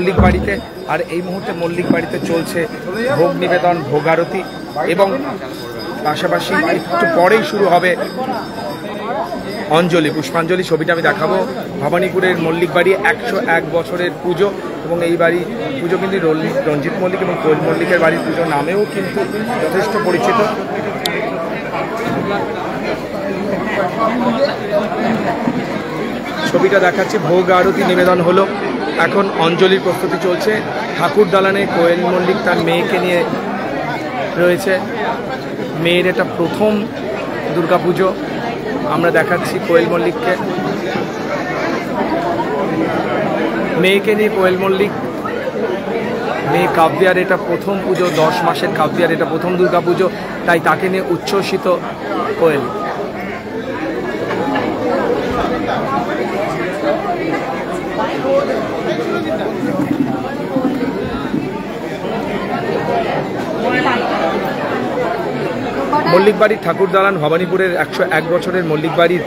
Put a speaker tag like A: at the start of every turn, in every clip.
A: মল্লিক বাড়িতে। আর এই মুহূর্তে মল্লিক বাড়িতে চলছে ভোগ নিবেদন, ভোগ আরতি এবং পাশাপাশি একটু পরেই শুরু হবে অঞ্জলি, পুষ্পাঞ্জলি। ছবিটা আমি দেখাবো। ভবানীপুরের মল্লিক বাড়ি 101 বছরের পুজো এবং এই বাড়ি পুজো কিন্তু রঞ্জিত মল্লিক এবং কোয়েল মল্লিকের বাড়ির পুজো নামেও কিন্তু যথেষ্ট পরিচিত। ছবিটা দেখাচ্ছে, ভোগ আরতি নিবেদন হলো, এখন অঞ্জলির প্রস্তুতি চলছে। ঠাকুর দালানে কোয়েল মল্লিক তার মেয়েকে নিয়ে রয়েছে। মেয়ের এটা প্রথম দুর্গাপুজো। আমরা দেখাচ্ছি কোয়েল মল্লিককে, মেয়েকে নিয়ে কোয়েল মল্লিক। মেয়ে কাব্যার এটা প্রথম পুজো, 10 মাসের কাব্যার এটা প্রথম দুর্গাপুজো, তাই তাকে নিয়ে উচ্ছ্বসিত কোয়েল। মল্লিক বাড়ির ঠাকুর দালান ভবানীপুরের 101 বছরের মল্লিক বাড়ির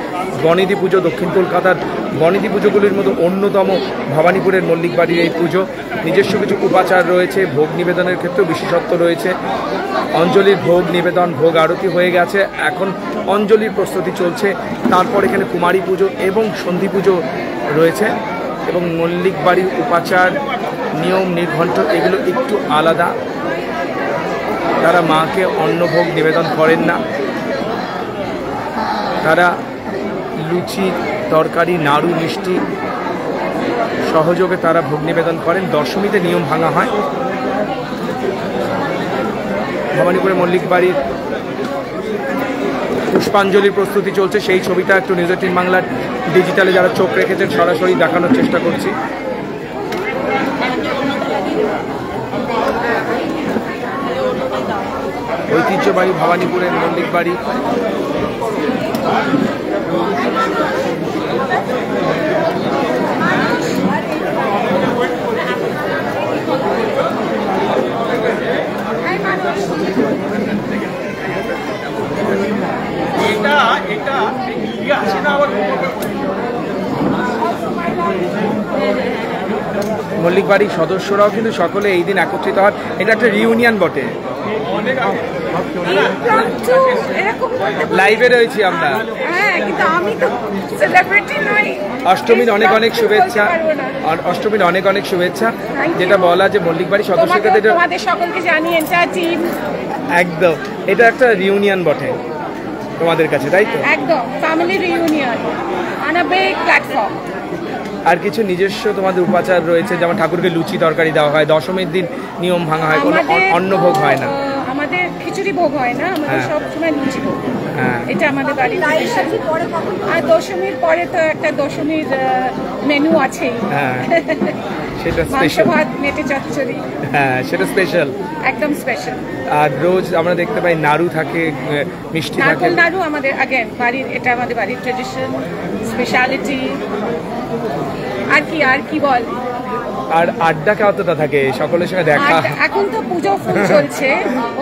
A: বনেদি পুজো দক্ষিণ কলকাতার বনেদি পুজোগুলির মতো অন্যতম ভবানীপুরের মল্লিক বাড়ির এই পুজো। নিজস্ব কিছু উপাচার রয়েছে, ভোগ নিবেদনের ক্ষেত্রেও বিশেষত্ব রয়েছে। অঞ্জলির ভোগ নিবেদন, ভোগ আরতি হয়ে গেছে, এখন অঞ্জলির প্রস্তুতি চলছে। তারপর এখানে কুমারী পুজো এবং সন্ধি পুজো রয়েছে এবং মল্লিক বাড়ির উপাচার, নিয়ম নির্ঘণ্ট এগুলো একটু আলাদা। তারা মাকে অন্নভোগ নিবেদন করেন না, তারা লুচি, তরকারি, নাড়ু, মিষ্টি সহযোগে তারা ভোগ নিবেদন করেন। দশমীতে নিয়ম ভাঙা হয়। ভবানীপুরে মল্লিক বাড়ির পুষ্পাঞ্জলির প্রস্তুতি চলছে, সেই ছবিটা একটু নিউজ 18 বাংলার ডিজিটালে যারা চোখ রেখেছেন সরাসরি দেখানোর চেষ্টা করছি। ঐতিহ্যবাহী ভবানীপুরের মল্লিক বাড়ি। মল্লিক বাড়ির সদস্যরাও কিন্তু সকলে এই দিন একত্রিত হন। এটা একটা রিউনিয়ন বটে। লাইভে রয়েছি আমরা। অষ্টমীর অনেক অনেক শুভেচ্ছা, অষ্টমীর অনেক অনেক শুভেচ্ছা। যেটা বলা যে মল্লিক বাড়ির সদস্যদের
B: সকলকে জানিয়ে
A: একদম এটা একটা রিউনিয়ন বটে তোমাদের কাছে, তাই তো?
B: একদম family reunion on a big platform.
A: আর কিছু নিজস্ব তোমাদের উপাচার রয়েছে, যেমন ঠাকুরকে লুচি তরকারি দেওয়া হয়, দশমীর দিন নিয়ম ভাঙা হয়, কোনো অন্নভোগ হয় না,
B: আমাদের খিচুড়ি ভোগ হয় না, আমাদের সব সময় লুচি ভোগ। এটা আমাদের বাড়ির ট্র্যাডিশন। আর দশমীর পরে তো একটা দশমীর মেনু আছেই,
A: সেটা স্পেশাল,
B: ভাত, মেটে চচ্চড়ি।
A: হ্যাঁ, সেটা স্পেশাল,
B: একদম স্পেশাল। আর
A: রোজ আমরা দেখতে পাই নাড়ু থাকে, মিষ্টি থাকে।
B: নাড়ু আমাদের আগেন বাড়ির, এটা আমাদের বাড়ির ট্র্যাডিশন, স্পেশালিটি। আর কি বল,
A: আর আড্ডা কতটা থাকে সকলের সঙ্গে দেখা?
B: এখন তো পুজো ফুল চলছে,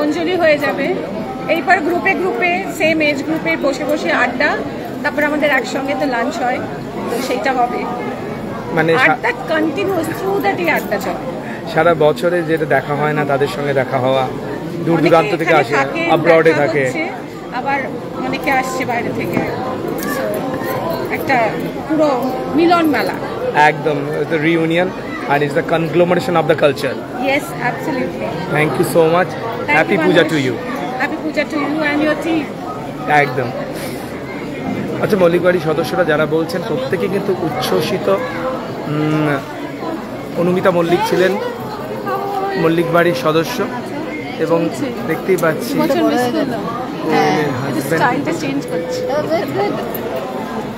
B: অঞ্জলি হয়ে যাবে, এইবার গ্রুপে গ্রুপে সেম এজ গ্রুপে বসে বসে আড্ডা, তারপর আমাদের একসঙ্গে তো লাঞ্চ হয়, তো সেইটা হবে। মানে আড্ডা কন্টিনিউয়াস থ্রু দ্য ডে আড্ডা চলে।
A: সারা বছরে যেটা দেখা হয় না তাদের সঙ্গে দেখা হওয়া, দূর দূরান্ত থেকে আসে, আব্রডে থাকে,
B: আবার অনেকে আসছে বাইরে থেকে, একটা পুরো মিলন মেলা।
A: একদম, the reunion and it's the conglomeration of the culture.
B: Yes, absolutely.
A: Thank you so much. Happy Puja to you.
B: Happy Puja to you and your team.
A: একদম। আচ্ছা, মল্লিক বাড়ির সদস্যরা যারা বলছেন প্রত্যেকে কিন্তু উচ্ছ্বসিত। অনুমিতা মল্লিক ছিলেন মল্লিক বাড়ির সদস্য এবং দেখতেই পাচ্ছি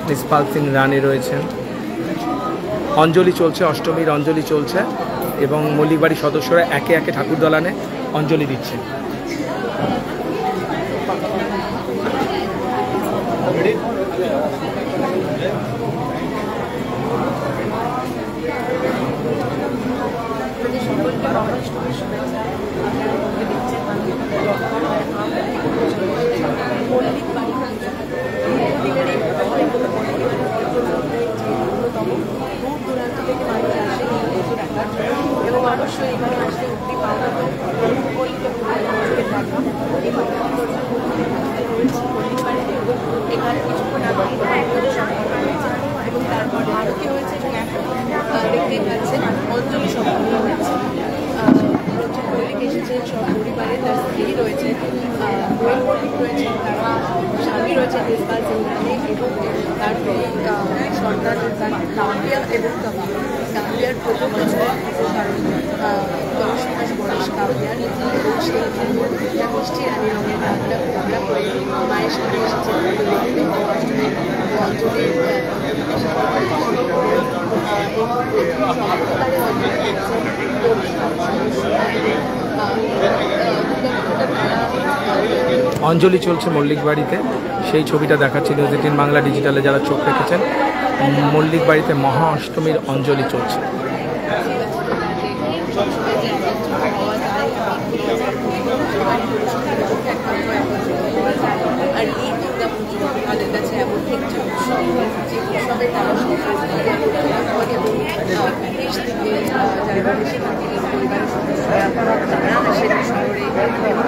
A: মিস পালসিন রানী রয়েছেন। অঞ্জলি চলছে, অষ্টমীর অঞ্জলি চলছে এবং মল্লিক বাড়ির সদস্যরা একে একে ঠাকুর দালানে অঞ্জলি দিচ্ছেন।
C: স্ত্রী রয়েছে, গোয়েল মল্লিক রয়েছে, তার স্বামী রয়েছে দেশপাল সিং নামে, এবং তার সন্তান কাম্বিয়া এবং কাম্বিয়ার প্রথম বছর কারণ 10 মাস বয়স কাম্বিয়ার, এবং সেই একটা মিষ্টি রানী রঙের ভাবটা কমলা করে মায়ের সামনে এসেছে অঞ্জলির
A: অঞ্জলি চলছে মল্লিক বাড়িতে, সেই ছবিটা দেখাচ্ছি নিউজ 18 বাংলা ডিজিটালে যারা চোখ রেখেছেন। মল্লিক বাড়িতে মহা অষ্টমীর অঞ্জলি চলছে।
C: আর এই দুর্গা পুজো আমাদের কাছে এমন একটি উৎসব যে উৎসবে তারা এবং বিদেশ থেকে যারা বিদেশে থাকে পরিবারের সদস্যরা তারা আসেন শহরে এবং